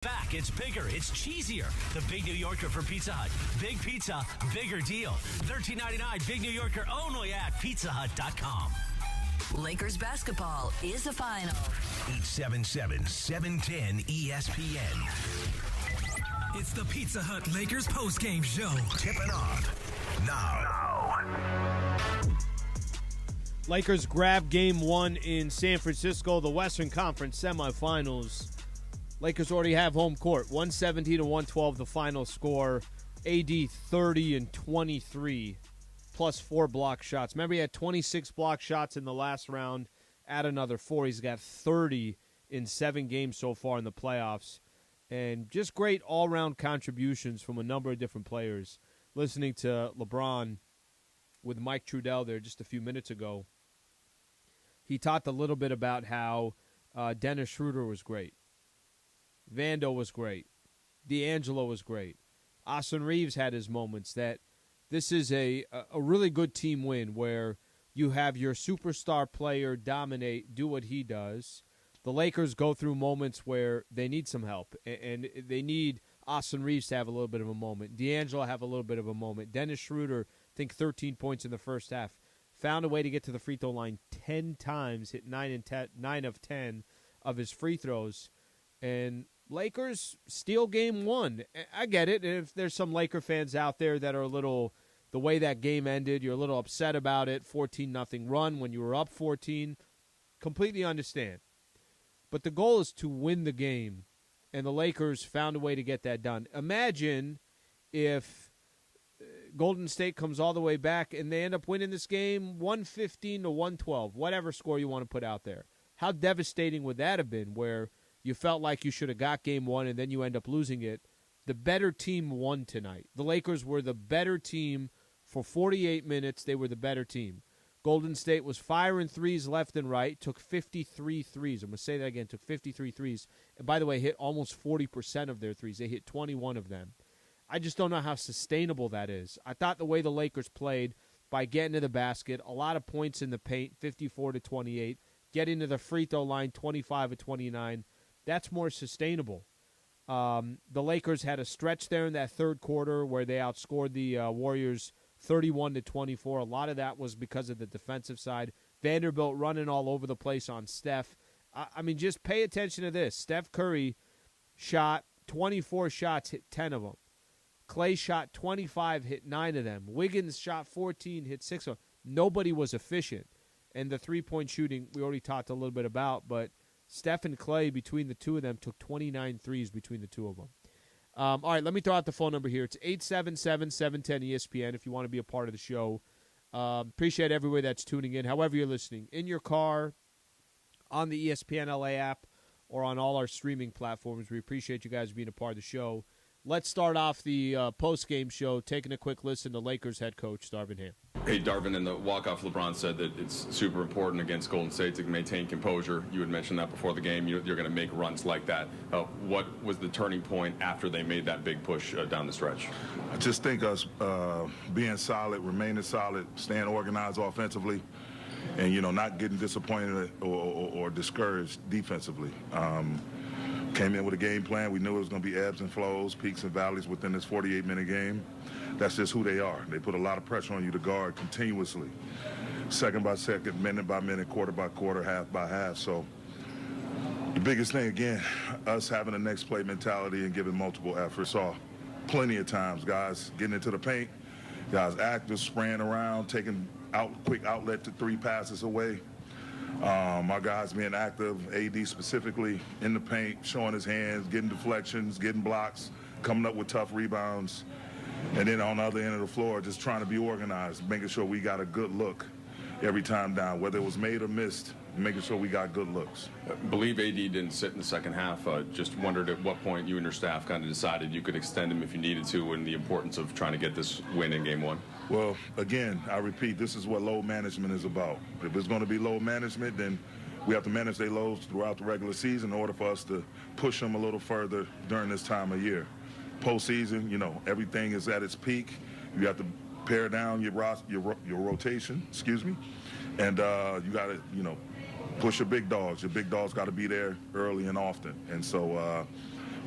Back, it's bigger, it's cheesier. The Big New Yorker from Pizza Hut. Big pizza, bigger deal. $13.99 Big New Yorker only at pizzahut.com. Lakers basketball is a final. 877-710 ESPN. It's the Pizza Hut Lakers postgame show. Tipping off now. Lakers grab game one in San Francisco, the Western Conference semifinals. Lakers already have home court, 117-112 the final score. AD 30-23, plus 4 block shots. Remember, he had 26 block shots in the last round. Add another 4. He's got 30 in 7 games so far in the playoffs. And just great all-round contributions from a number of different players. Listening to LeBron with Mike Trudell there just a few minutes ago, he talked a little bit about how Dennis Schroder was great. Vando was great. D'Angelo was great. Austin Reeves had his moments. That this is a really good team win where you have your superstar player dominate, do what he does. The Lakers go through moments where they need some help, and they need Austin Reeves to have a little bit of a moment. D'Angelo have a little bit of a moment. Dennis Schroder, I think 13 points in the first half. Found a way to get to the free throw line 10 times, hit 9 of 10 of his free throws. And Lakers steal game one. I get it. If there's some Laker fans out there that are the way that game ended, you're a little upset about it, 14-0 run when you were up 14, completely understand. But the goal is to win the game, and the Lakers found a way to get that done. Imagine if Golden State comes all the way back and they end up winning this game 115-112, whatever score you want to put out there. How devastating would that have been, where you felt like you should have got game one and then you end up losing it? The better team won tonight. The Lakers were the better team for 48 minutes. They were the better team. Golden State was firing threes left and right, took 53 threes. I'm going to say that again, took 53 threes. And by the way, hit almost 40% of their threes. They hit 21 of them. I just don't know how sustainable that is. I thought the way the Lakers played by getting to the basket, a lot of points in the paint, 54-28, getting to the free throw line, 25-29, that's more sustainable. The Lakers had a stretch there in that third quarter where they outscored the Warriors 31-24. A lot of that was because of the defensive side. Vanderbilt running all over the place on Steph. I mean, just pay attention to this. Steph Curry shot 24 shots, hit 10 of them. Clay shot 25, hit 9 of them. Wiggins shot 14, hit 6 of them. Nobody was efficient. And the three-point shooting we already talked a little bit about, but Steph and Clay, between the two of them, took 29 threes between the two of them. All right, let me throw out the phone number here. It's 877-710-ESPN if you want to be a part of the show. Appreciate everybody that's tuning in, however you're listening. In your car, on the ESPN LA app, or on all our streaming platforms. We appreciate you guys being a part of the show. Let's start off the post-game show, taking a quick listen to Lakers head coach Darvin Ham. Hey, Darvin, in the walk-off, LeBron said that it's super important against Golden State to maintain composure. You had mentioned that before the game. You're going to make runs like that. What was the turning point after they made that big push down the stretch? I just think us being solid, remaining solid, staying organized offensively, and, not getting disappointed or discouraged defensively. Came in with a game plan. We knew it was going to be ebbs and flows, peaks and valleys within this 48-minute game. That's just who they are. They put a lot of pressure on you to guard continuously, second by second, minute by minute, quarter by quarter, half by half. So the biggest thing, again, us having a next play mentality and giving multiple efforts. Saw plenty of times guys getting into the paint, guys active, spraying around, taking quick outlet to 3 passes away. My guys being active, AD specifically, in the paint, showing his hands, getting deflections, getting blocks, coming up with tough rebounds. And then on the other end of the floor, just trying to be organized, making sure we got a good look every time down, whether it was made or missed, making sure we got good looks. I believe AD didn't sit in the second half. Just wondered at what point you and your staff kind of decided you could extend him if you needed to, and the importance of trying to get this win in game one. Well, again, I repeat, this is what load management is about. If it's going to be load management, then we have to manage their loads throughout the regular season in order for us to push them a little further during this time of year. Postseason, everything is at its peak. You have to pare down your rotation, and you got to, push your big dogs. Your big dogs got to be there early and often. And so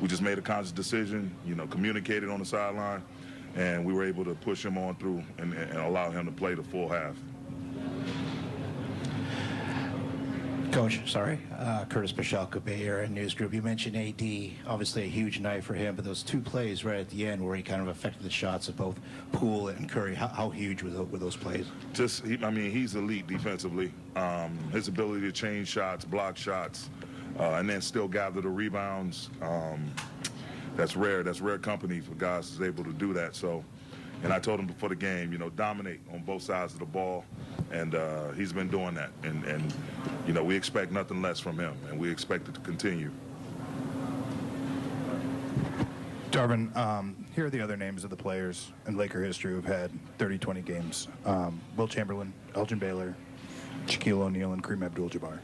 we just made a conscious decision, communicated on the sideline, and we were able to push him on through and allow him to play the full half. Coach, Curtis Pashalka, Bay Area News Group. You mentioned AD, obviously a huge night for him, but those two plays right at the end where he kind of affected the shots of both Poole and Curry, how huge were those plays? He's elite defensively. His ability to change shots, block shots, and then still gather the rebounds, that's rare. That's rare company for guys who's able to do that. So, and I told him before the game, dominate on both sides of the ball, and he's been doing that. And we expect nothing less from him, and we expect it to continue. Darvin, here are the other names of the players in Laker history who've had 30-20 games. Will Chamberlain, Elgin Baylor, Shaquille O'Neal, and Kareem Abdul-Jabbar.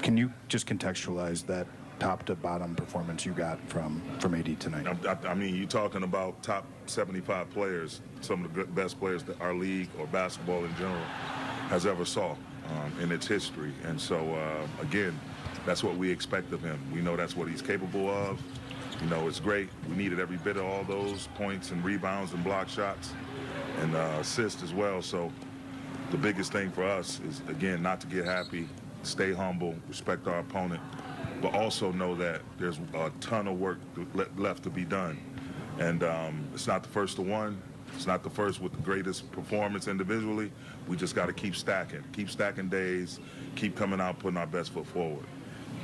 Can you just contextualize that top-to-bottom performance you got from AD tonight? You're talking about top 75 players, some of the best players that our league or basketball in general has ever saw in its history. And so, again, that's what we expect of him. We know that's what he's capable of. It's great. We needed every bit of all those points and rebounds and block shots and assists as well. So the biggest thing for us is, again, not to get happy, stay humble, respect our opponent, but also know that there's a ton of work left to be done. And it's not the first to one. It's not the first with the greatest performance individually. We just got to keep stacking days, keep coming out, putting our best foot forward.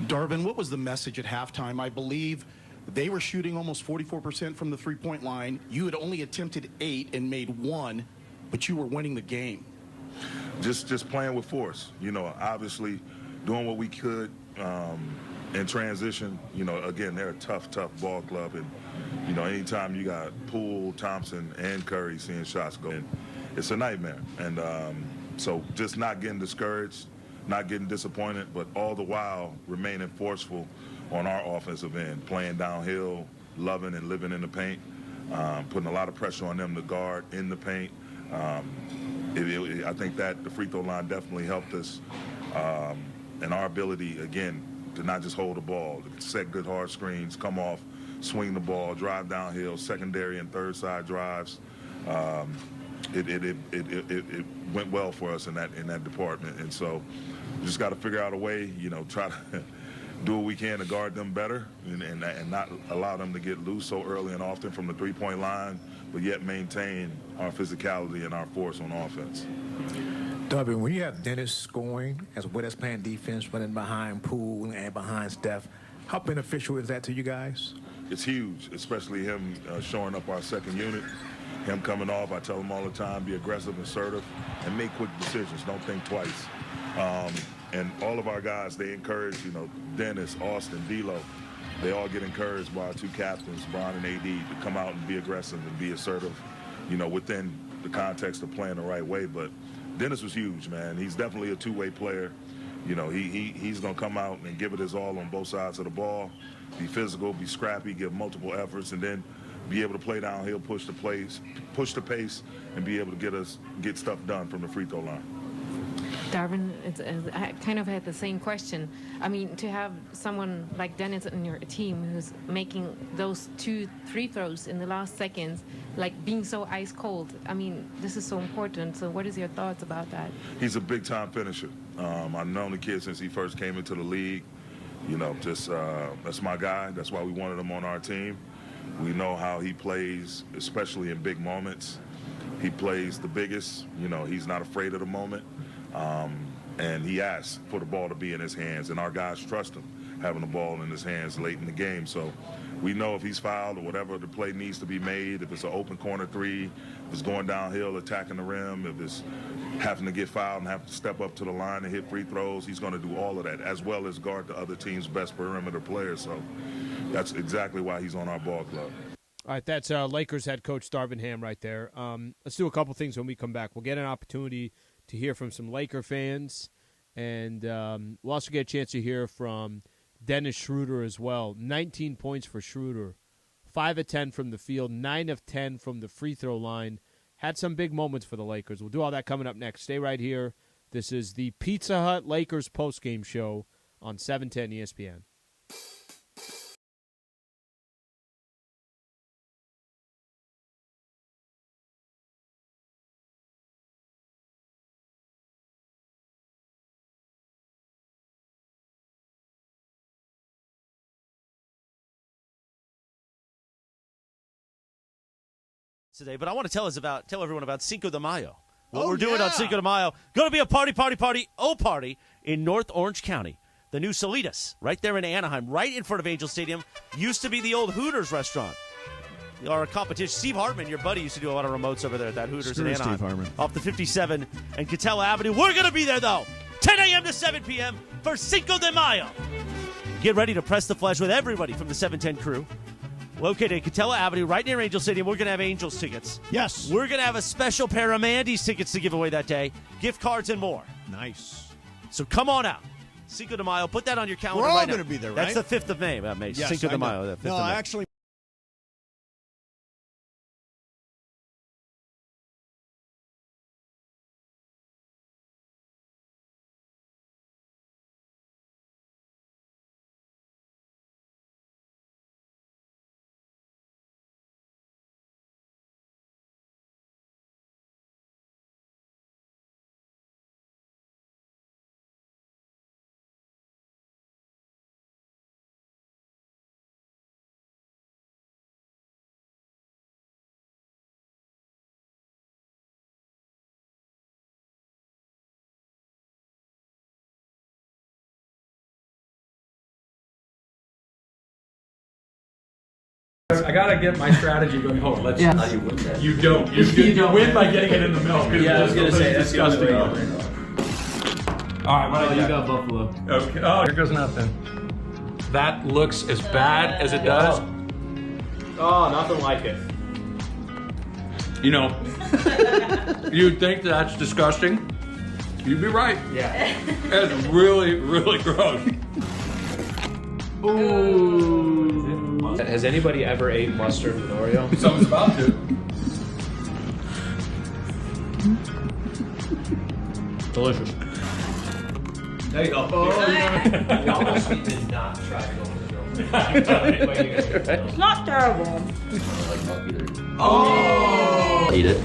Darvin, what was the message at halftime? I believe they were shooting almost 44% from the three-point line. You had only attempted 8 and made 1, but you were winning the game. Just playing with force. Obviously doing what we could in transition. Again, they're a tough ball club, and anytime you got Poole, Thompson, and Curry seeing shots go in, it's a nightmare. And so just not getting discouraged, not getting disappointed, but all the while remaining forceful on our offensive end, playing downhill, loving and living in the paint, putting a lot of pressure on them to guard in the paint. I think that the free throw line definitely helped us, and our ability, again, to not just hold the ball, to set good hard screens, come off, swing the ball, drive downhill, secondary and third side drives. It went well for us in that department, and so we just got to figure out a way, try to do what we can to guard them better and not allow them to get loose so early and often from the three-point line, but yet maintain our physicality and our force on offense. Darvin, when you have Dennis scoring as well as playing defense, running behind Poole and behind Steph, how beneficial is that to you guys? It's huge, especially him showing up our second unit, him coming off. I tell him all the time, be aggressive, assertive, and make quick decisions. Don't think twice. And all of our guys, they encourage, Dennis, Austin, D'Lo, they all get encouraged by our two captains, Bron and AD, to come out and be aggressive and be assertive, within the context of playing the right way. But Dennis was huge, man. He's definitely a two-way player. He's going to come out and give it his all on both sides of the ball, be physical, be scrappy, give multiple efforts, and then be able to play downhill, push the pace, and be able to get stuff done from the free throw line. Darvin, I kind of had the same question. To have someone like Dennis on your team who's making those 2 free throws in the last seconds, like being so ice cold, this is so important. So what is your thoughts about that? He's a big-time finisher. I've known the kid since he first came into the league. That's my guy. That's why we wanted him on our team. We know how he plays, especially in big moments. He plays the biggest. He's not afraid of the moment. And he asks for the ball to be in his hands, and our guys trust him having the ball in his hands late in the game. So we know if he's fouled or whatever the play needs to be made, if it's an open corner three, if it's going downhill, attacking the rim, if it's having to get fouled and have to step up to the line and hit free throws, he's going to do all of that, as well as guard the other team's best perimeter players. So that's exactly why he's on our ball club. All right, that's Lakers head coach Darvin Ham right there. Let's do a couple things when we come back. We'll get an opportunity to hear from some Laker fans, and we'll also get a chance to hear from Dennis Schroder as well. 19 points for Schroder, 5 of 10 from the field, 9 of 10 from the free throw line. Had some big moments for the Lakers. We'll do all that coming up next. Stay right here. This is the Pizza Hut Lakers postgame show on 710 ESPN. today, but I want to tell everyone about Cinco de Mayo. What we're doing on Cinco de Mayo. Going to be a party in North Orange County. The new Salitas, right there in Anaheim, right in front of Angel Stadium. Used to be the old Hooters restaurant. Our competition, Steve Hartman, your buddy, used to do a lot of remotes over there at that Hooters in Anaheim. Steve Hartman. Off the 57 and Catella Avenue. We're going to be there, though, 10 a.m. to 7 p.m. for Cinco de Mayo. Get ready to press the flesh with everybody from the 710 crew. Located at Catella Avenue, right near Angel Stadium. We're going to have Angels tickets. Yes. We're going to have a special pair of Mandy's tickets to give away that day. Gift cards and more. Nice. So come on out. Cinco de Mayo. Put that on your calendar We're all right now. going to be there, right? That's the 5th of May, May. Yes, Cinco de I know. Mayo. The 5th No, of May. actually. I gotta get my strategy going. Hold on, let's. Yeah. How do you win that? You don't. You win by getting it in the milk. Yeah, I was gonna say that's disgusting. the All right, what do you got Buffalo. Okay. Oh, here goes nothing. That looks as bad as it does. Oh, nothing like it. You know, you'd think that's disgusting. You'd be right. Yeah. It's really, really gross. Ooh. Has anybody ever ate mustard with Oreo? Someone's about to. Delicious. There you go. Oh, you almost did not try to go with the milk. It's not terrible. Oh! Eat it.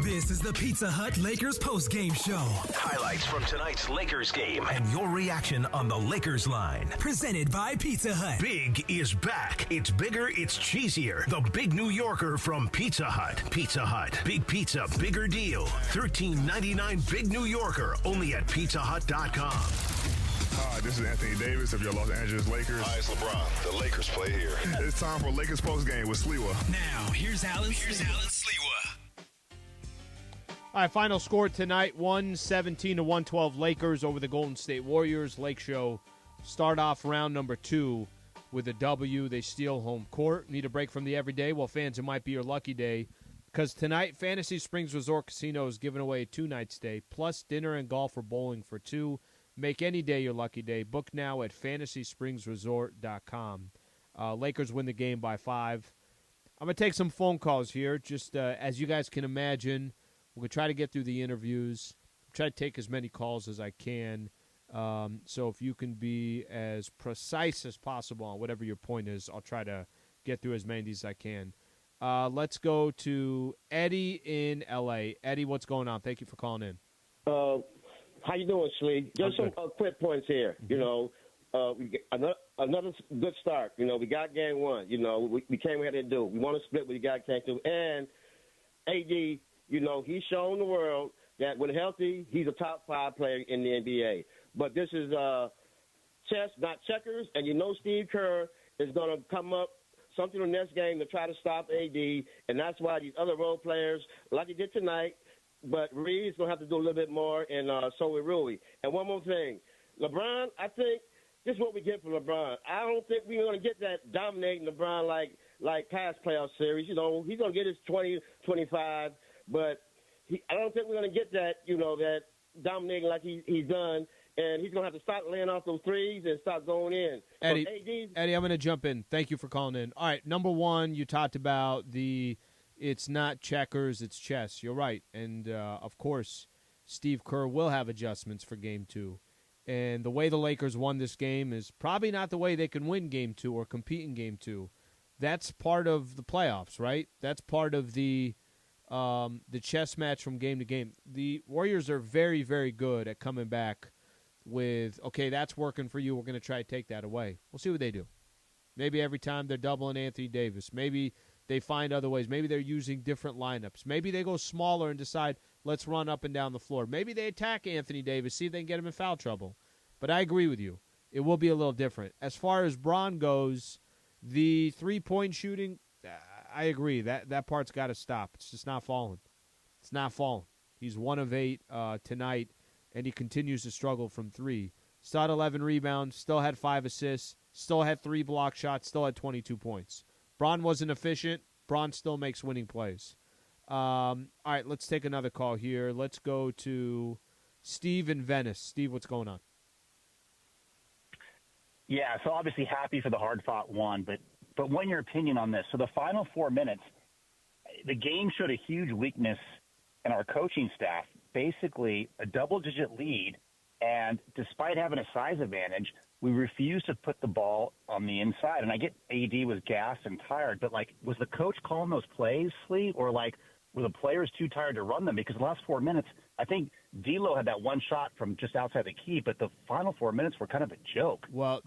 This is the Pizza Hut Lakers postgame show. Highlights from tonight's Lakers game and your reaction on the Lakers line. Presented by Pizza Hut. Big is back. It's bigger, it's cheesier. The Big New Yorker from Pizza Hut. Pizza Hut. Big pizza, bigger deal. $13.99 Big New Yorker only at pizzahut.com. Hi, this is Anthony Davis of your Los Angeles Lakers. Hi, it's LeBron. The Lakers play here. It's time for Lakers postgame with Sliwa. Now, here's Alan Sliwa. All right, final score tonight, 117 to 112 Lakers over the Golden State Warriors. Lake Show start off round number 2 with a W. They steal home court. Need a break from the everyday? Well, fans, it might be your lucky day because tonight Fantasy Springs Resort Casino is giving away a 2-night stay plus dinner and golf or bowling for 2. Make any day your lucky day. Book now at fantasyspringsresort.com. Lakers win the game by 5. I'm going to take some phone calls here just as you guys can imagine. We're going to try to get through the interviews, try to take as many calls as I can. So if you can be as precise as possible on whatever your point is, I'll try to get through as many as I can. Let's go to Eddie in L.A. Eddie, what's going on? Thank you for calling in. How you doing, Slee? Just some quick points here. Mm-hmm. You know, we get another good start. You know, we got game 1. You know, we came here to do. We want to split what we got can't do. And AD, you know, he's shown the world that when healthy, he's a top 5 player in the NBA. But this is chess, not checkers. And you know Steve Kerr is going to come up something in the next game to try to stop AD. And that's why these other role players, like he did tonight, but Reeves going to have to do a little bit more, and so will Rui. And one more thing. LeBron, I think this is what we get from LeBron. I don't think we're going to get that dominating LeBron like past playoff series. You know, he's going to get his 20, 25. But I don't think we're going to get that, you know, that dominating like he's done. And he's going to have to start laying off those threes and start going in. Eddie, so I'm going to jump in. Thank you for calling in. All right, number 1, you talked about it's not checkers, it's chess. You're right. And, of course, Steve Kerr will have adjustments for Game 2. And the way the Lakers won this game is probably not the way they can win Game 2 or compete in Game 2. That's part of the playoffs, right? That's part of the chess match from game to game. The Warriors are very, very good at coming back with, okay, that's working for you. We're going to try to take that away. We'll see what they do. Maybe every time they're doubling Anthony Davis. Maybe they find other ways. Maybe they're using different lineups. Maybe they go smaller and decide, let's run up and down the floor. Maybe they attack Anthony Davis, see if they can get him in foul trouble. But I agree with you. It will be a little different. As far as Bron goes, the three-point shooting, I agree. That part's got to stop. It's just not falling. It's not falling. He's 1 of 8 tonight, and he continues to struggle from 3. Still had 11 rebounds, still had 5 assists, still had 3 block shots, still had 22 points. Bron wasn't efficient. Bron still makes winning plays. All right, let's take another call here. Let's go to Steve in Venice. Steve, what's going on? Yeah, so obviously happy for the hard-fought one, but want your opinion on this. So the final 4 minutes, the game showed a huge weakness in our coaching staff, basically a double-digit lead, and despite having a size advantage, we refused to put the ball on the inside. And I get AD was gassed and tired, but, like, was the coach calling those plays, Slee, or, like, were the players too tired to run them? Because the last 4 minutes, I think D'Lo had that one shot from just outside the key, but the final 4 minutes were kind of a joke. Well,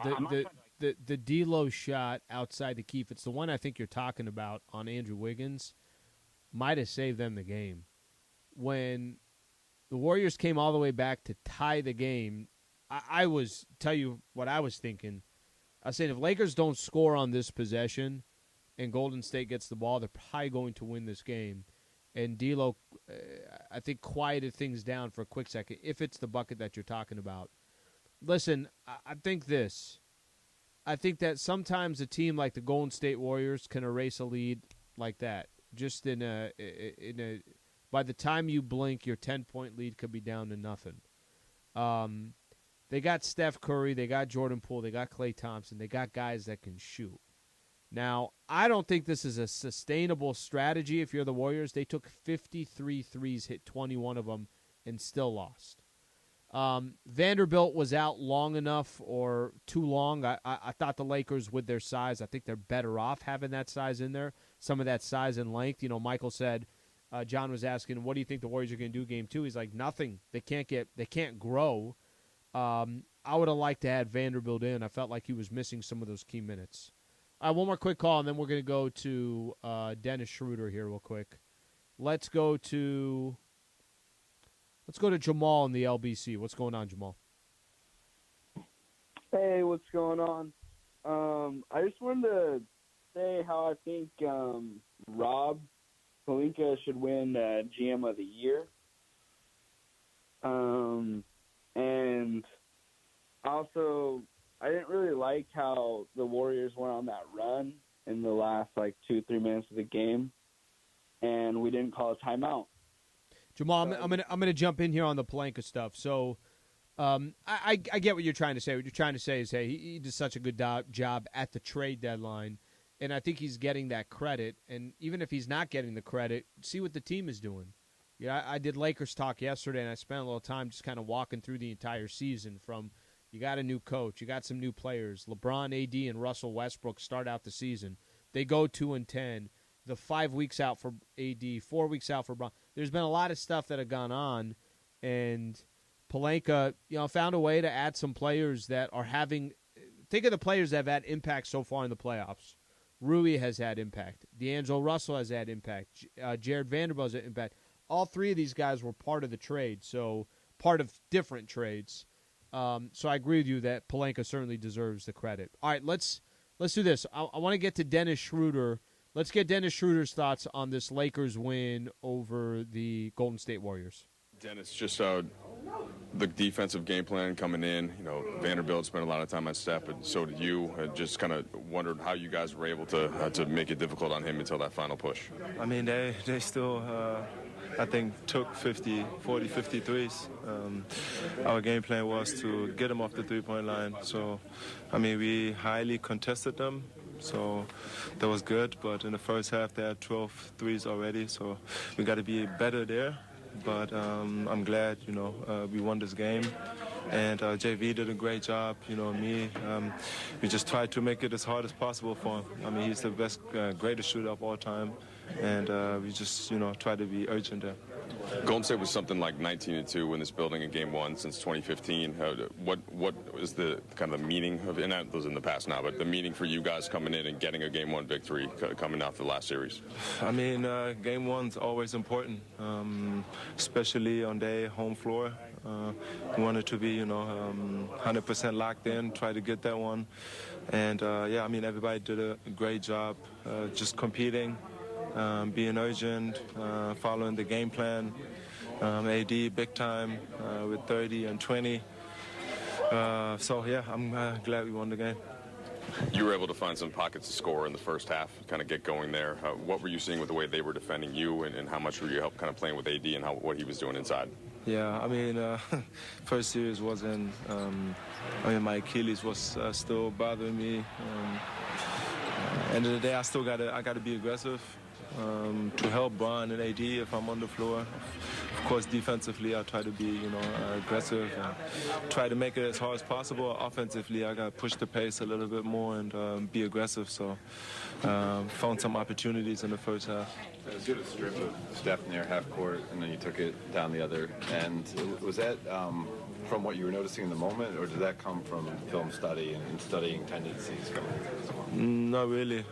the D'Lo shot outside the key, if it's the one I think you're talking about on Andrew Wiggins, might have saved them the game. When the Warriors came all the way back to tie the game, I was, tell you what I was thinking. I was saying if Lakers don't score on this possession and Golden State gets the ball, they're probably going to win this game. And D'Lo, I think, quieted things down for a quick second, if it's the bucket that you're talking about. Listen, I think this. I think that sometimes a team like the Golden State Warriors can erase a lead like that. Just in a by the time you blink, your 10-point lead could be down to nothing. They got Steph Curry, they got Jordan Poole, they got Klay Thompson, they got guys that can shoot. Now, I don't think this is a sustainable strategy if you're the Warriors. They took 53 threes, hit 21 of them, and still lost. Vanderbilt was out long enough or too long. I thought the Lakers, with their size, I think they're better off having that size in there, some of that size and length. You know, Michael said, John was asking, what do you think the Warriors are going to do game 2? He's like, nothing. They can't grow. I would have liked to have Vanderbilt in. I felt like he was missing some of those key minutes. One more quick call, and then we're going to go to Dennis Schroder here real quick. Let's go to Jamal in the LBC. What's going on, Jamal? Hey, what's going on? I just wanted to say how I think Rob Pelinka should win GM of the Year. And also, I didn't really like how the Warriors went on that run in the last, 2-3 minutes of the game, and we didn't call a timeout. Jamal, I'm gonna jump in here on the Pelinka stuff. So, I get what you're trying to say. What you're trying to say is, hey, he did such a good job at the trade deadline, and I think he's getting that credit. And even if he's not getting the credit, see what the team is doing. Yeah, I did Lakers talk yesterday, and I spent a little time just kind of walking through the entire season. From you got a new coach, you got some new players. LeBron, AD, and Russell Westbrook start out the season. They go 2-10. The 5 weeks out for AD, 4 weeks out for LeBron. There's been a lot of stuff that have gone on, and Pelinka, found a way to add some players that are having. Think of the players that have had impact so far in the playoffs. Rui has had impact. D'Angelo Russell has had impact. Jared Vanderbilt has had impact. All 3 of these guys were part of the trade, so part of different trades. So I agree with you that Pelinka certainly deserves the credit. All right, let's do this. I want to get to Dennis Schroder. Let's get Dennis Schroder's thoughts on this Lakers win over the Golden State Warriors. Dennis, just the defensive game plan coming in. Vanderbilt spent a lot of time on Steph, but so did you. I just kind of wondered how you guys were able to make it difficult on him until that final push. I mean, they still, I think, took 53s. Our game plan was to get them off the three-point line. So, I mean, we highly contested them. So that was good, but in the first half they had 12 threes already, so we got to be better there. But I'm glad, we won this game. and JV did a great job. Me, we just tried to make it as hard as possible for him. I mean, he's the best, greatest shooter of all time, and we just, try to be urgent there. Golden State was something like 19-2 in this building in Game 1 since 2015. What is the kind of the meaning of, and that was in the past now, but the meaning for you guys coming in and getting a Game 1 victory coming out the last series? I mean, Game 1's always important, especially on their home floor. We wanted to be, 100% locked in, try to get that one. And, I mean, everybody did a great job just competing. Being urgent, following the game plan. AD big time with 30 and 20. I'm glad we won the game. You were able to find some pockets to score in the first half, kind of get going there. What were you seeing with the way they were defending you, and how much were you help kind of playing with AD and what he was doing inside? Yeah, I mean, first series wasn't. My Achilles was still bothering me. End of the day, I gotta be aggressive. To help Bron and AD if I'm on the floor. Of course, defensively, I try to be, aggressive and try to make it as hard as possible. Offensively, I got to push the pace a little bit more and be aggressive. So, found some opportunities in the first half. It was good to strip of Steph near half court, and then you took it down the other end. Was that from what you were noticing in the moment, or did that come from film study and studying tendencies? Not really.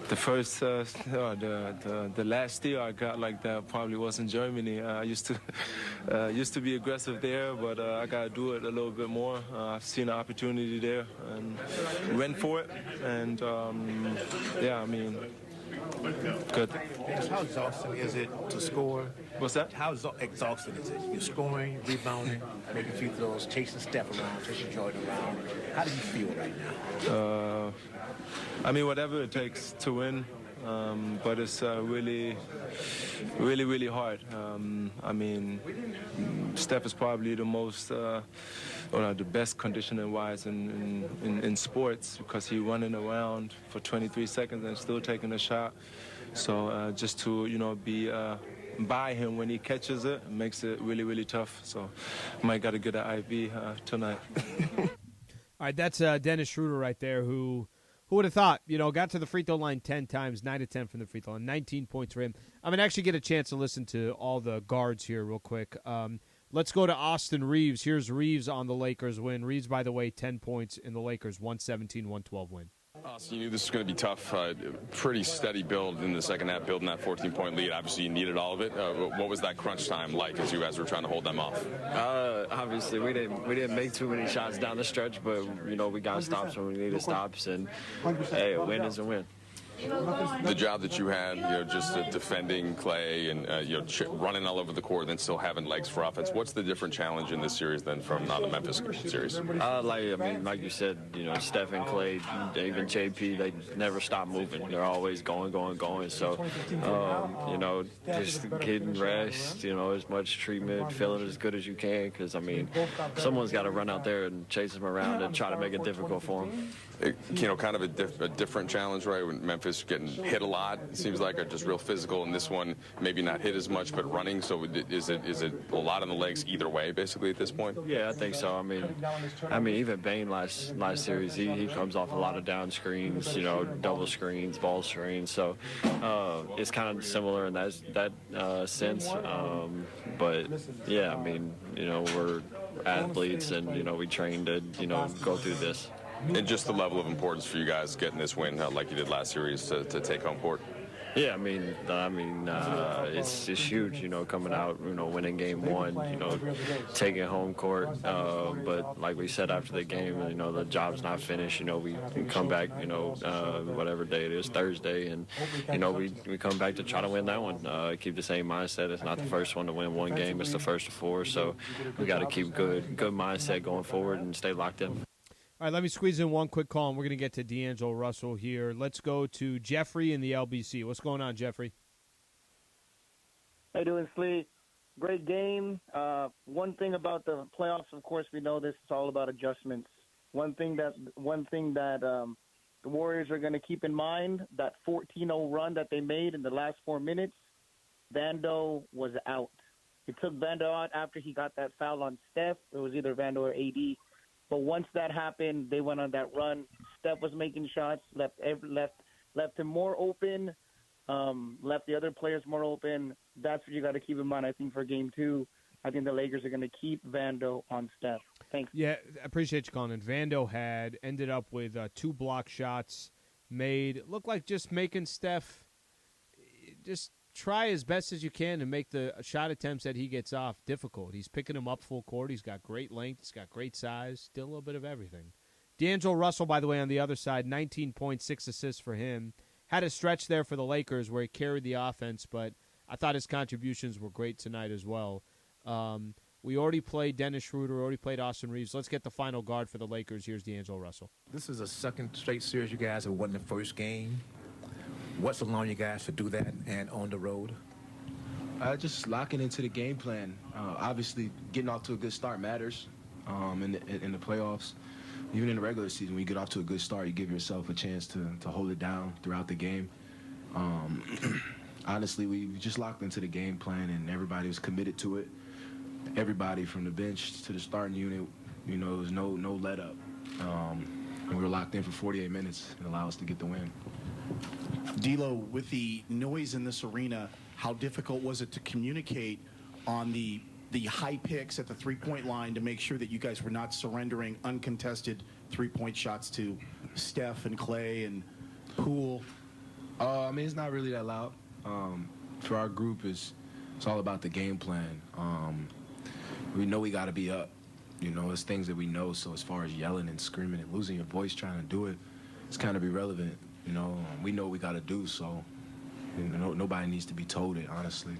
The first, the last steal I got like that probably was in Germany. I used to be aggressive there, but I got to do it a little bit more. I've seen an opportunity there and went for it. And good. How exhausting is it to score? What's that? How exhausting is it? You're scoring, rebounding, making free throws, chasing Steph around, chasing Jordan around. How do you feel right now? Whatever it takes to win, but it's really, really, really hard. Steph is probably the most, the best conditioning-wise in sports because he's running around for 23 seconds and still taking a shot. So just to, be by him when he catches it makes it really, really tough. So might got to get an IV tonight. All right, that's Dennis Schroder right there who would have thought, got to the free throw line 10 times, 9 to 10 from the free throw line, 19 points for him. I'm going to actually get a chance to listen to all the guards here real quick. Let's go to Austin Reeves. Here's Reeves on the Lakers win. Reeves, by the way, 10 points in the Lakers 117-112 win. Austin, you knew this was going to be tough. Pretty steady build in the second half, building that 14-point lead. Obviously, you needed all of it. What was that crunch time like as you guys were trying to hold them off? Obviously, we didn't make too many shots down the stretch, but we got stops when we needed stops, and hey, a win is a win. The job that you had, just defending Clay and running all over the court, and then still having legs for offense. What's the different challenge in this series than from the Memphis series? Like you said, Steph and Clay, even JP, they never stop moving. They're always going. So, just getting rest, as much treatment, feeling as good as you can, because someone's got to run out there and chase them around and try to make it difficult for them. Kind of a different challenge, right? When Memphis getting hit a lot, it seems like, are just real physical, and this one maybe not hit as much, but running. So is it a lot on the legs either way, basically, at this point? Yeah, I think so. Even Bane last series, he comes off a lot of down screens, double screens, ball screens. So it's kind of similar in that sense. But yeah, we're athletes, and we train to go through this. And just the level of importance for you guys getting this win like you did last series to take home court. Yeah, it's huge, coming out, winning game one, taking home court. But like we said after the game, the job's not finished. We come back, whatever day it is, Thursday, and, we come back to try to win that one. Keep the same mindset. It's not the first one to win one game. It's the first of four. So we got to keep good mindset going forward and stay locked in. All right, let me squeeze in one quick call, and we're going to get to D'Angelo Russell here. Let's go to Jeffrey in the LBC. What's going on, Jeffrey? How you doing, Slee? Great game. One thing about the playoffs, of course, we know this is all about adjustments. One thing that the Warriors are going to keep in mind, that 14-0 run that they made in the last 4 minutes, Vando was out. He took Vando out after he got that foul on Steph. It was either Vando or AD. But once that happened, they went on that run. Steph was making shots, left him more open, left the other players more open. That's what you got to keep in mind, I think, for Game 2. I think the Lakers are going to keep Vando on Steph. Thanks. Yeah, I appreciate you calling in. Vando ended up with 2 block shots made. It looked like just making Steph just try as best as you can to make the shot attempts that he gets off difficult. He's picking him up full court. He's got great length. He's got great size. Still a little bit of everything. D'Angelo Russell, by the way, on the other side, 19.6 assists for him. Had a stretch there for the Lakers where he carried the offense, but I thought his contributions were great tonight as well. We already played Dennis Schroder, already played Austin Reeves. Let's get the final guard for the Lakers. Here's D'Angelo Russell. This is a second straight series you guys have won the first game. What's allowing you guys to do that and on the road? Just locking into the game plan. Obviously, getting off to a good start matters in the playoffs. Even in the regular season, when you get off to a good start, you give yourself a chance to hold it down throughout the game. Honestly, we just locked into the game plan, and everybody was committed to it. Everybody from the bench to the starting unit, you know, there was no let up. And we were locked in for 48 minutes and allowed us to get the win. D'Lo, with the noise in this arena, how difficult was it to communicate on the high picks at the three-point line to make sure that you guys were not surrendering uncontested three-point shots to Steph and Clay and Poole? I mean, it's not really that loud. For our group, it's all about the game plan. We know we got to be up. You know, it's things that we know. So as far as yelling and screaming and losing your voice trying to do it, it's kind of irrelevant. You know, we know what we got to do. So you know, nobody needs to be told it, honestly.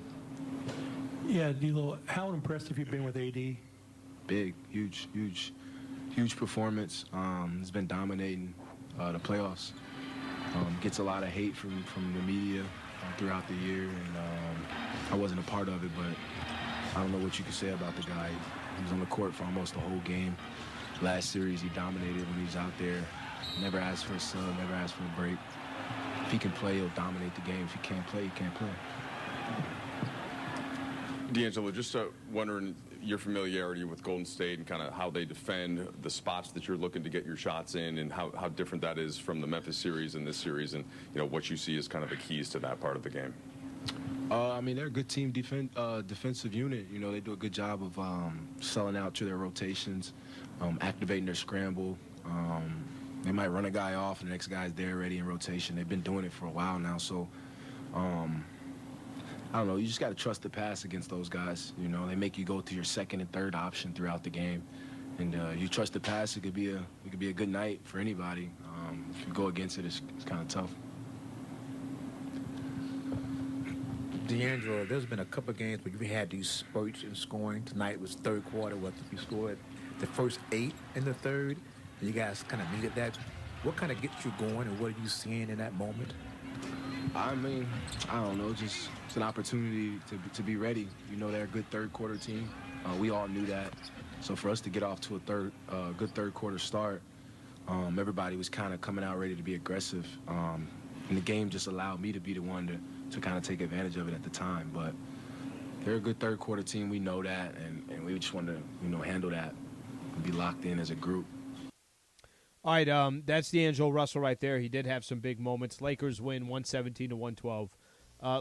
Yeah, D'Lo, how impressed have you been with AD? Big, huge performance. He's been dominating the playoffs. Gets a lot of hate from the media throughout the year, and I wasn't a part of it, but I don't know what you can say about the guy. He was on the court for almost the whole game. Last series, he dominated when he was out there. Never asked for a sub, never asked for a break. If he can play, he'll dominate the game. If he can't play, he can't play. D'Angelo, just wondering your familiarity with Golden State and kind of how they defend the spots that you're looking to get your shots in, and how different that is from the Memphis series and this series, and you know what you see as kind of the keys to that part of the game. I mean, they're a good team defensive unit. You know, they do a good job of selling out to their rotations, activating their scramble. They might run a guy off, and the next guy's there ready in rotation. They've been doing it for a while now, so I don't know. You just got to trust the pass against those guys. You know, they make you go to your second and third option throughout the game, and you trust the pass. It could be a good night for anybody. If you go against it, it's kind of tough. D'Angelo, there's been a couple of games where you've had these spurts in scoring. Tonight was third quarter. You scored the first 8 in the third, and you guys kind of needed that. What kind of gets you going, and what are you seeing in that moment? I mean, I don't know. Just it's an opportunity to be ready. You know, they're a good third quarter team. We all knew that. So for us to get off to a good third quarter start, everybody was kind of coming out ready to be aggressive. And the game just allowed me to be the one to kind of take advantage of it at the time. But they're a good third quarter team. We know that, and we just want to, you know, handle that and be locked in as a group. All right, that's D'Angelo Russell right there. He did have some big moments. Lakers win 117-112.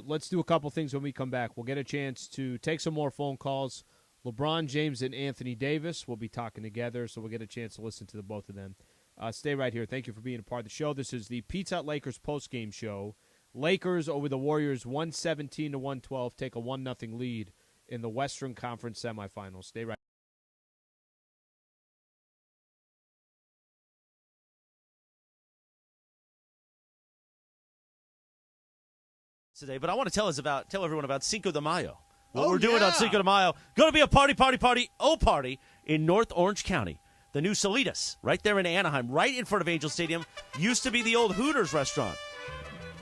Let's do a couple things when we come back. We'll get a chance to take some more phone calls. LeBron James and Anthony Davis will be talking together, so we'll get a chance to listen to the both of them. Stay right here. Thank you for being a part of the show. This is the Pizza Hut Lakers postgame show. Lakers over the Warriors 117-112 take a 1-0 lead in the Western Conference semifinals. Stay right. Today, but I want to tell everyone about Cinco de Mayo. What we're doing on Cinco de Mayo. Going to be a party in North Orange County. The new Salitas, right there in Anaheim, right in front of Angel Stadium. Used to be the old Hooters restaurant.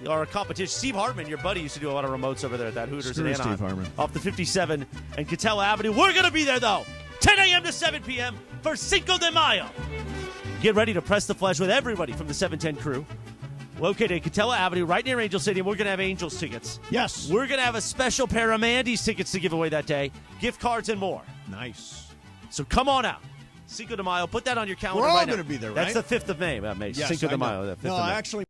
Our competition, Steve Hartman, your buddy, used to do a lot of remotes over there at that Hooters in Anaheim. Steve Hartman. Off the 57 and Cattell Avenue. We're going to be there, though, 10 a.m. to 7 p.m. for Cinco de Mayo. Get ready to press the flesh with everybody from the 710 crew. located at Catella Avenue, right near Angel Stadium. We're going to have Angels tickets. Yes. We're going to have a special pair of Mandy's tickets to give away that day, gift cards and more. Nice. So come on out. Cinco de Mayo. Put that on your calendar. We're all right now. going to be there, That's right? the 5th of May. Yes, Cinco de I know. Mayo. The 5th No, of May. actually.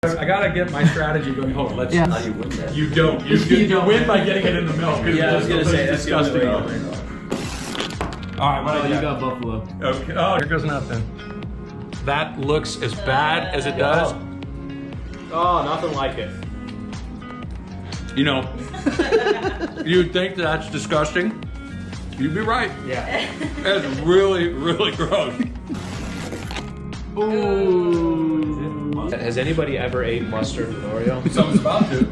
I gotta get my strategy going. Hold on, let's. How do you win that? You don't. You win by getting it in the milk. Yeah, I was gonna say that's disgusting. the All only way. right, what You got Buffalo. Okay. Oh, here goes nothing. That looks as bad as it does. Oh, nothing like it. You know, you'd think that's disgusting. You'd be right. Yeah. That's really, really gross. Ooh. Has anybody ever ate mustard with Oreo? Someone's about to.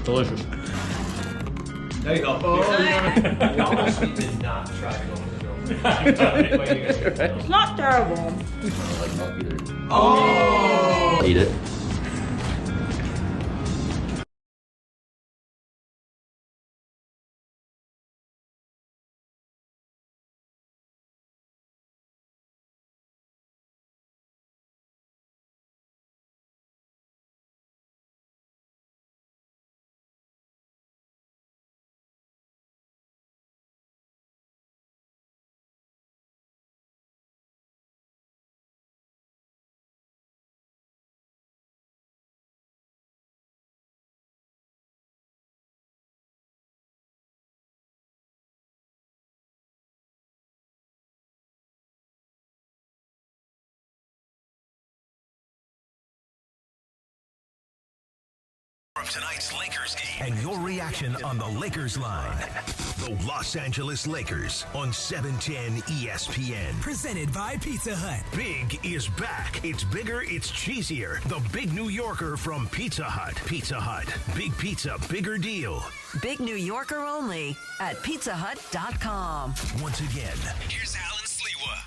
Delicious. There you go. Oh, you almost need to not try to go for the milk. It's not terrible. I don't like milk either. Oh! Eat it. From tonight's Lakers game and your reaction on the Lakers line. The Los Angeles Lakers on 710 ESPN. Presented by Pizza Hut. Big is back. It's bigger, it's cheesier. The Big New Yorker from Pizza Hut. Pizza Hut. Big pizza, bigger deal. Big New Yorker only at pizzahut.com. Once again, Here's Alan Sliwa.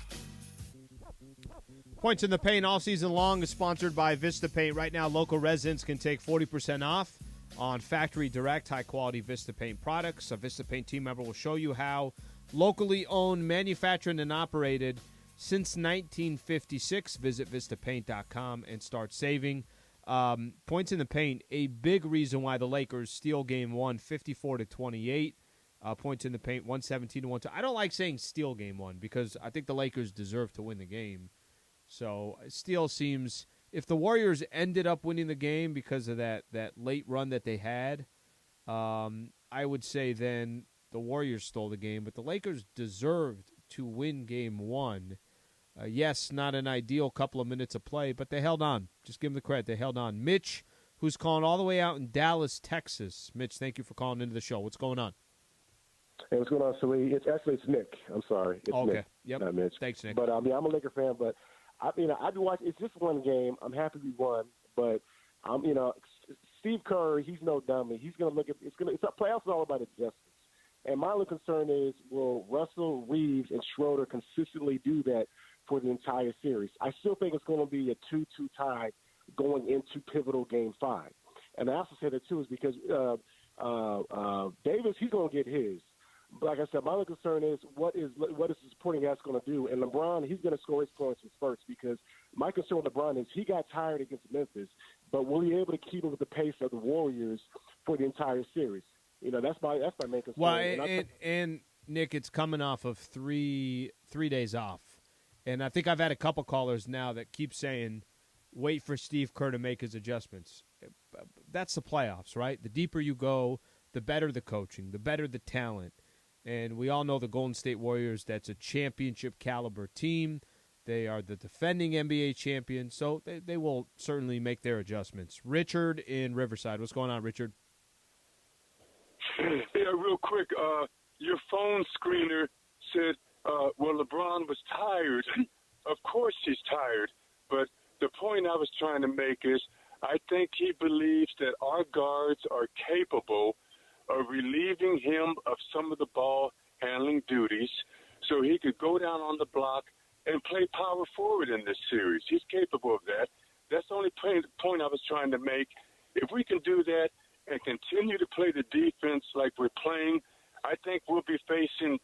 Points in the Paint all season long is sponsored by Vista Paint. Right now, local residents can take 40% off on factory direct high-quality Vista Paint products. A Vista Paint team member will show you how. Locally owned, manufactured, and operated since 1956. Visit vistapaint.com and start saving. Points in the Paint, a big reason why the Lakers steal Game 1, 54-28. Points in the Paint, 117-1. I don't like saying steal Game 1 because I think the Lakers deserve to win the game. So steal seems, if the Warriors ended up winning the game because of that late run that they had, I would say then the Warriors stole the game. But the Lakers deserved to win Game 1. Yes, not an ideal couple of minutes of play, but they held on. Just give them the credit. They held on. Mitch, who's calling all the way out in Dallas, Texas. Mitch, thank you for calling into the show. What's going on? Hey, what's going on, Sliwa? It's Nick. I'm sorry. It's okay. Nick, Yep. not Mitch. Thanks, Nick. But I'm a Laker fan, but I've been watching. It's just one game. I'm happy we won, but Steve Kerr, he's no dummy. He's going to look at playoffs is all about adjustments. And my only concern is, will Russell, Reeves, and Schroder consistently do that for the entire series? I still think it's going to be a 2-2 tie going into pivotal Game 5. And I also say that, too, is because Davis, he's going to get his. But like I said, my only concern is what is the supporting cast going to do? And LeBron, he's going to score his points first because my concern with LeBron is he got tired against Memphis, but will he be able to keep up with the pace of the Warriors for the entire series? That's my main concern. Well, and Nick, it's coming off of three days off. And I think I've had a couple callers now that keep saying, wait for Steve Kerr to make his adjustments. That's the playoffs, right? The deeper you go, the better the coaching, the better the talent. And we all know the Golden State Warriors, that's a championship caliber team. They are the defending NBA champions, so they will certainly make their adjustments. Richard in Riverside. What's going on, Richard? Yeah, real quick. Your phone screener said, well, LeBron was tired. Of course he's tired. But the point I was trying to make is I think he believes that our guards are capable of relieving him of some of the ball handling duties so he could go down on the block and play power forward in this series. He's capable of that. That's the only point I was trying to make. If we can do that and continue to play the defense like we're playing, I think we'll be facing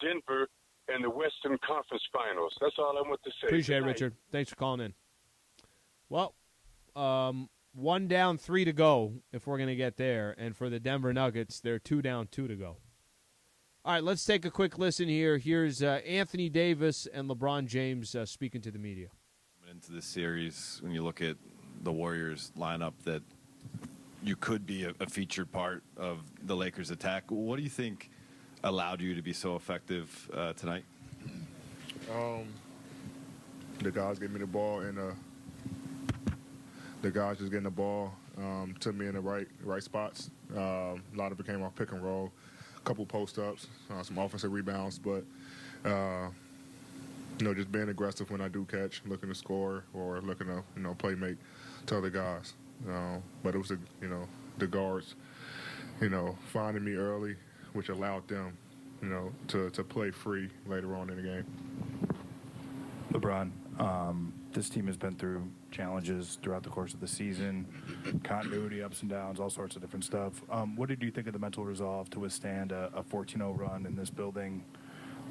Denver in the Western Conference Finals. That's all I want to say. Appreciate it, Richard. Thanks for calling in. Well, 1 down, 3 to go if we're going to get there. And for the Denver Nuggets, they're 2 down, 2 to go. All right, let's take a quick listen here. Here's Anthony Davis and LeBron James speaking to the media. Into this series, when you look at the Warriors lineup, that you could be a featured part of the Lakers' attack. What do you think allowed you to be so effective tonight? The guys gave me the ball, and the guys just getting the ball to me in the right spots. A lot of it came off pick and roll, a couple post-ups, some offensive rebounds, but just being aggressive when I do catch, looking to score or looking to play make to other guys. But it was the guards, finding me early, which allowed them, to play free later on in the game. LeBron, this team has been through challenges throughout the course of the season, continuity, ups and downs, all sorts of different stuff. What did you think of the mental resolve to withstand a 14-0 run in this building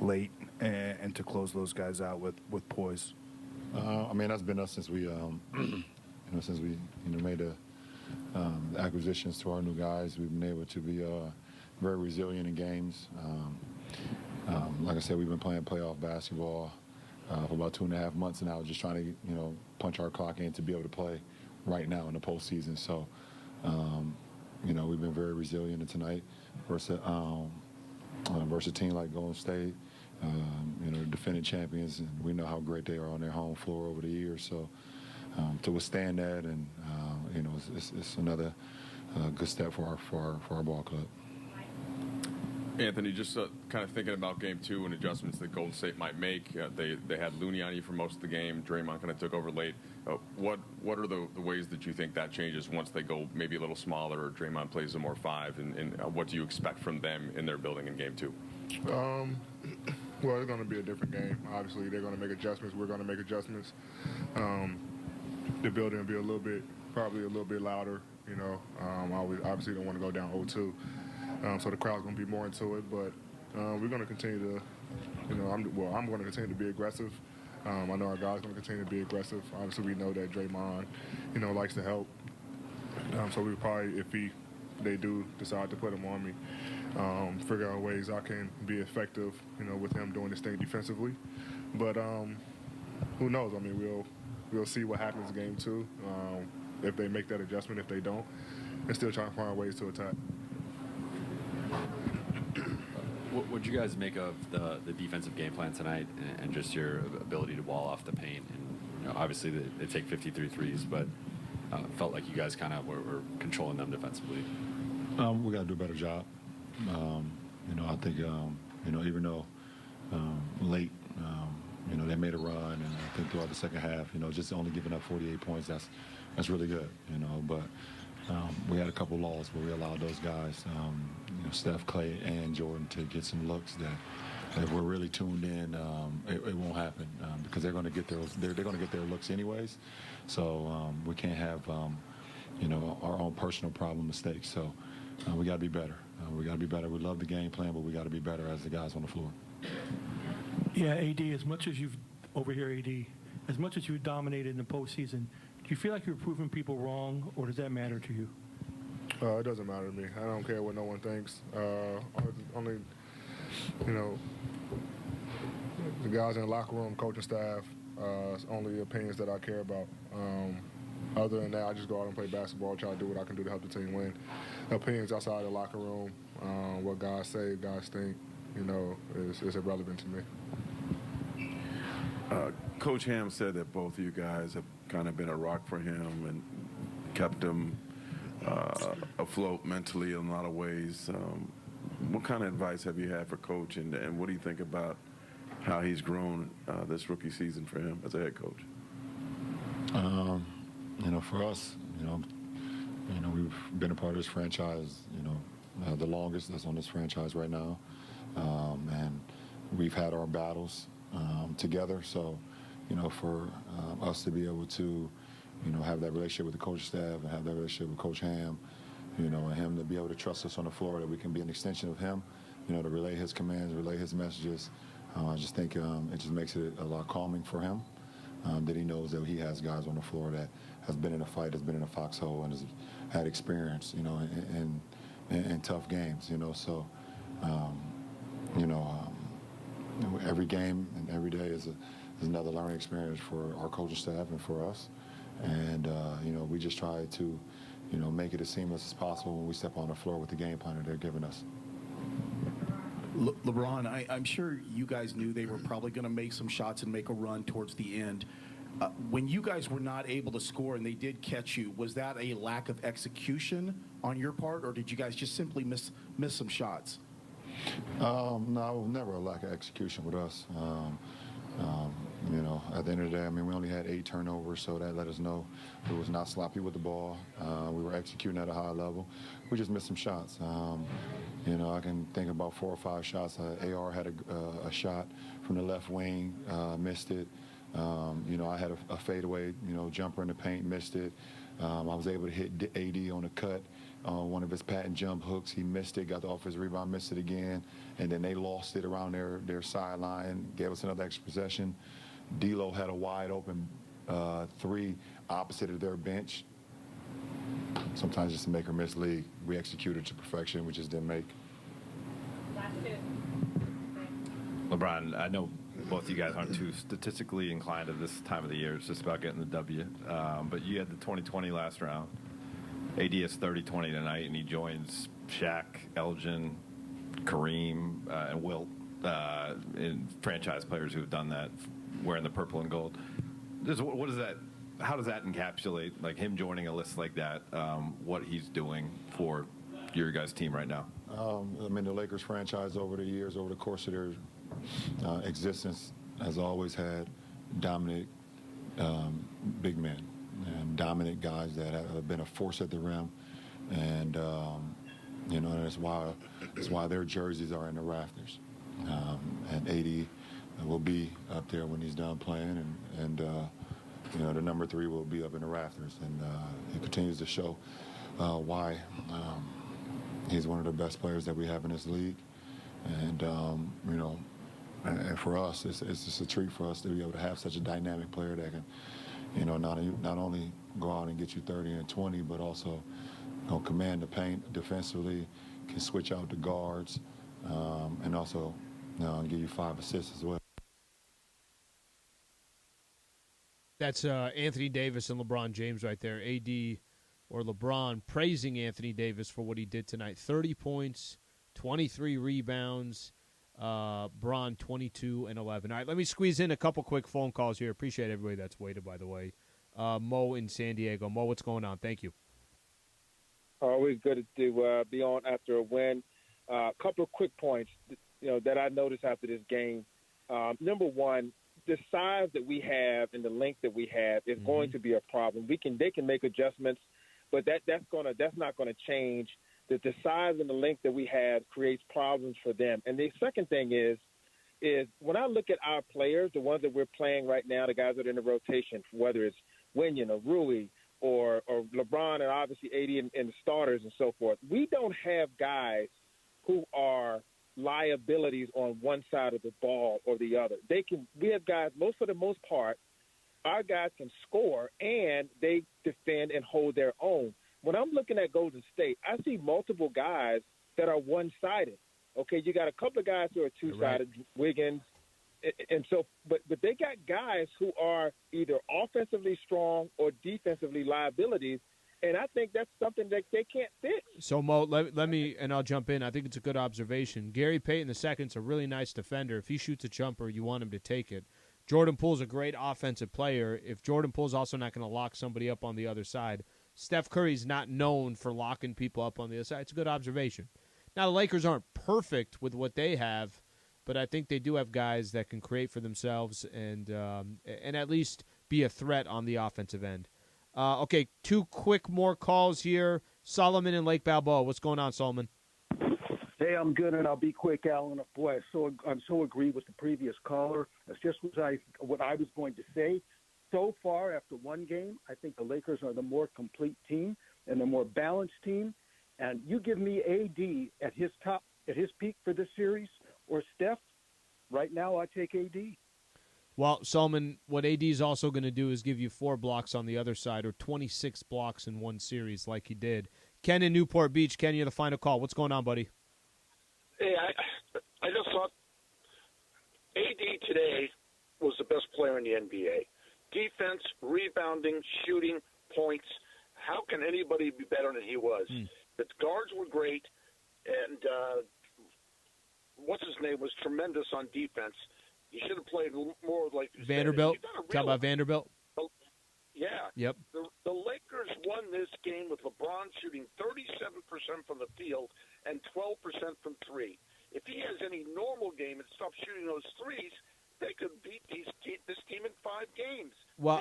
late and to close those guys out with poise? That's been us since we, made the acquisitions to our new guys. We've been able to be very resilient in games. Like I said, we've been playing playoff basketball for about 2.5 months now, just trying to, punch our clock in to be able to play right now in the postseason. So, we've been very resilient tonight versus a team like Golden State, defending champions, and we know how great they are on their home floor over the years. So, to withstand that, and it's another good step for our ball club. Anthony, just kind of thinking about Game 2 and adjustments that Golden State might make. They had Looney on you for most of the game. Draymond kind of took over late. What are the ways that you think that changes once they go maybe a little smaller or Draymond plays a more 5? And what do you expect from them in their building in Game 2? Well, it's going to be a different game. Obviously, they're going to make adjustments. We're going to make adjustments. The building will be probably a little bit louder. We obviously don't want to go down 0-2. So the crowd's going to be more into it, but we're going to continue to, I'm going to continue to be aggressive. I know our guys are going to continue to be aggressive. Obviously, we know that Draymond, likes to help. So we probably, if they do decide to put him on me, figure out ways I can be effective, with him doing this thing defensively. But who knows? We'll see what happens in Game 2. If they make that adjustment, if they don't, and still trying to find ways to attack. What would you guys make of the defensive game plan tonight and just your ability to wall off the paint? And obviously they take 53 threes, but felt like you guys kind of were controlling them defensively. We got to do a better job. I think even though late, they made a run, and I think throughout the second half, just only giving up 48 points, that's really good. But we had a couple lulls where we allowed those guys, Steph, Clay, and Jordan, to get some looks that if we're really tuned in, it won't happen because they're going to get they're going to get their looks anyways. So we can't have our own personal problem mistakes. So we got to be better. We got to be better. We love the game plan, but we got to be better as the guys on the floor. Yeah, AD, as much as you've dominated in the postseason, do you feel like you're proving people wrong, or does that matter to you? It doesn't matter to me. I don't care what no one thinks. Only, the guys in the locker room, coaching staff, it's only opinions that I care about. Other than that, I just go out and play basketball, try to do what I can do to help the team win. Opinions outside the locker room, what guys say, guys think, is irrelevant to me. Coach Ham said that both of you guys have kind of been a rock for him and kept him afloat mentally in a lot of ways. What kind of advice have you had for Coach, and what do you think about how he's grown this rookie season for him as a head coach? For us, we've been a part of this franchise, the longest that's on this franchise right now. And we've had our battles together. So, for us to be able to, have that relationship with the coaching staff and have that relationship with Coach Ham, and him to be able to trust us on the floor, that we can be an extension of him, to relay his commands, relay his messages. I just think it just makes it a lot calming for him, that he knows that he has guys on the floor that has been in a fight, has been in a foxhole, and has had experience, in tough games, So, every game and every day is another learning experience for our coaching staff and for us. And, we just try to, make it as seamless as possible when we step on the floor with the game plan that they're giving us. LeBron, I'm sure you guys knew they were probably going to make some shots and make a run towards the end. When you guys were not able to score and they did catch you, was that a lack of execution on your part, or did you guys just simply miss some shots? No, never a lack of execution with us. At the end of the day, we only had 8 turnovers, so that let us know it was not sloppy with the ball. We were executing at a high level. We just missed some shots. I can think about 4 or 5 shots. AR had a shot from the left wing, missed it. I had a fadeaway, jumper in the paint, missed it. I was able to hit AD on the cut. One of his patent jump hooks, he missed it, got the offensive rebound, missed it again, and then they lost it around their sideline, gave us another extra possession. D'Lo had a wide open 3 opposite of their bench. Sometimes just a make or miss league. We executed to perfection, we just didn't make. LeBron, I know both of you guys aren't too statistically inclined at this time of the year. It's just about getting the W. But you had the 2020 last round. AD is 30-20 tonight, and he joins Shaq, Elgin, Kareem, and Wilt, in franchise players who have done that, wearing the purple and gold. What is that? How does that encapsulate, like him joining a list like that? What he's doing for your guys' team right now? The Lakers franchise over the years, over the course of their existence, has always had dominant big men and dominant guys that have been a force at the rim, and that's why their jerseys are in the rafters. And AD will be up there when he's done playing, and the number 3 will be up in the rafters, and he continues to show why he's one of the best players that we have in this league, and and for us, it's just a treat for us to be able to have such a dynamic player that can, not only go out and get you 30 and 20, but also command the paint defensively, can switch out the guards, and also give you 5 assists as well. That's Anthony Davis and LeBron James right there. AD or LeBron praising Anthony Davis for what he did tonight. 30 points, 23 rebounds. Bron 22 and 11. All right, let me squeeze in a couple quick phone calls here. Appreciate everybody that's waited, by the way. Mo in San Diego. Mo, what's going on? Thank you. Always good to be on after a win. A couple of quick points, that I noticed after this game. Number one, the size that we have and the length that we have is going to be a problem. They can make adjustments, but that's not going to change. That the size and the length that we have creates problems for them. And the second thing is when I look at our players, the ones that we're playing right now, the guys that are in the rotation, whether it's Wenyen or Rui or LeBron and obviously AD and the starters and so forth, we don't have guys who are liabilities on one side of the ball or the other. We have guys, for the most part, our guys can score and they defend and hold their own. When I'm looking at Golden State, I see multiple guys that are one-sided. Okay, you got a couple of guys who are two-sided, right. Wiggins, and so, but they got guys who are either offensively strong or defensively liabilities, and I think that's something that they can't fix. So, Mo, let me, and I'll jump in. I think it's a good observation. Gary Payton II's a really nice defender. If he shoots a jumper, you want him to take it. Jordan Poole's a great offensive player. If Jordan Poole's also not going to lock somebody up on the other side, Steph Curry's not known for locking people up on the other side. It's a good observation. Now, the Lakers aren't perfect with what they have, but I think they do have guys that can create for themselves and at least be a threat on the offensive end. Okay, 2 quick more calls here. Solomon in Lake Balboa. What's going on, Solomon? Hey, I'm good, and I'll be quick, Alan. Boy, I'm so agree with the previous caller. That's just what I was going to say. So far, after one game, I think the Lakers are the more complete team and the more balanced team. And you give me AD at his peak for this series, or Steph, right now I take AD. Well, Solomon, what AD is also going to do is give you 4 blocks on the other side, or 26 blocks in one series like he did. Ken in Newport Beach. Ken, you're the final call. What's going on, buddy? Hey, I just thought AD today was the best player in the NBA. Defense, rebounding, shooting, points. How can anybody be better than he was? The guards were great, and what's his name was tremendous on defense. He should have played more like you Vanderbilt. Said. Talk about Vanderbilt. Yeah. Yep. The Lakers won this game with LeBron shooting 37% from the field and 12% from three. If he has any normal game and stops shooting those threes, they could beat this team in 5 games. Well,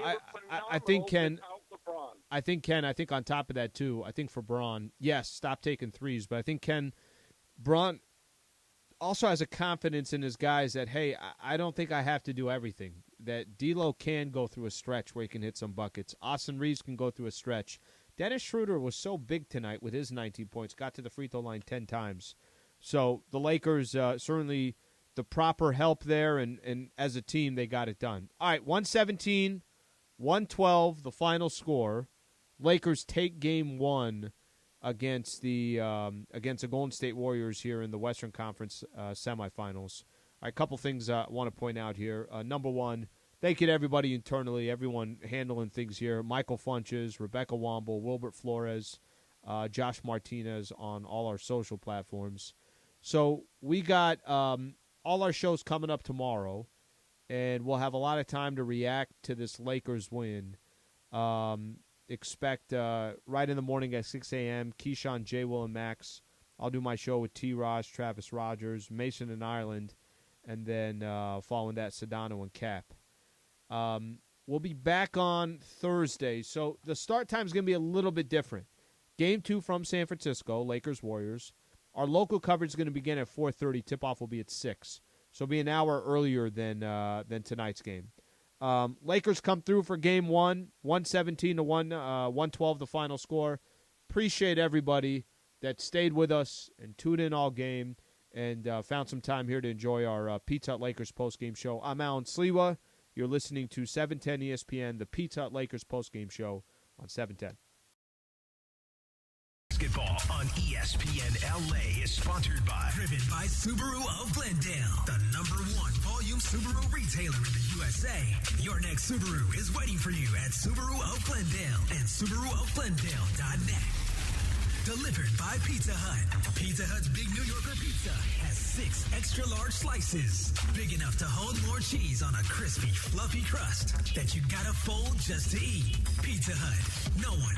I think, Ken, LeBron. I think on top of that, too, I think for Braun, yes, stop taking threes, but I think, Ken, Braun also has a confidence in his guys that, hey, I don't think I have to do everything. That D'Lo can go through a stretch where he can hit some buckets. Austin Reeves can go through a stretch. Dennis Schroder was so big tonight with his 19 points, got to the free throw line 10 times. So the Lakers certainly the proper help there, and as a team, they got it done. All right, 117, 112, the final score. Lakers take game 1 against the Golden State Warriors here in the Western Conference semifinals. All right, a couple things I want to point out here. Number one, thank you to everybody internally, everyone handling things here. Michael Funches, Rebecca Womble, Wilbert Flores, Josh Martinez on all our social platforms. So we got all our shows coming up tomorrow, and we'll have a lot of time to react to this Lakers win. Expect right in the morning at 6 a.m., Keyshawn, J. Will, and Max. I'll do my show with T. Raj, Travis Rogers, Mason in Ireland, and then following that, Sedano and Cap. We'll be back on Thursday, so the start time is going to be a little bit different. Game 2 from San Francisco, Lakers-Warriors. Our local coverage is going to begin at 4:30. Tip-off will be at 6. So it'll be an hour earlier than tonight's game. Lakers come through for game 1, 117 to 112 the final score. Appreciate everybody that stayed with us and tuned in all game and found some time here to enjoy our Pizza Hut Lakers postgame show. I'm Alan Sliwa. You're listening to 710 ESPN, the Pizza Hut Lakers postgame show on 710. Basketball on ESPN LA is sponsored by Driven by Subaru of Glendale, the #1 volume Subaru retailer in the USA. Your next Subaru is waiting for you at Subaru of Glendale and SubaruofGlendale.net. Delivered by Pizza Hut. Pizza Hut's Big New Yorker pizza has 6 extra large slices, big enough to hold more cheese on a crispy, fluffy crust that you gotta fold just to eat. Pizza Hut. No one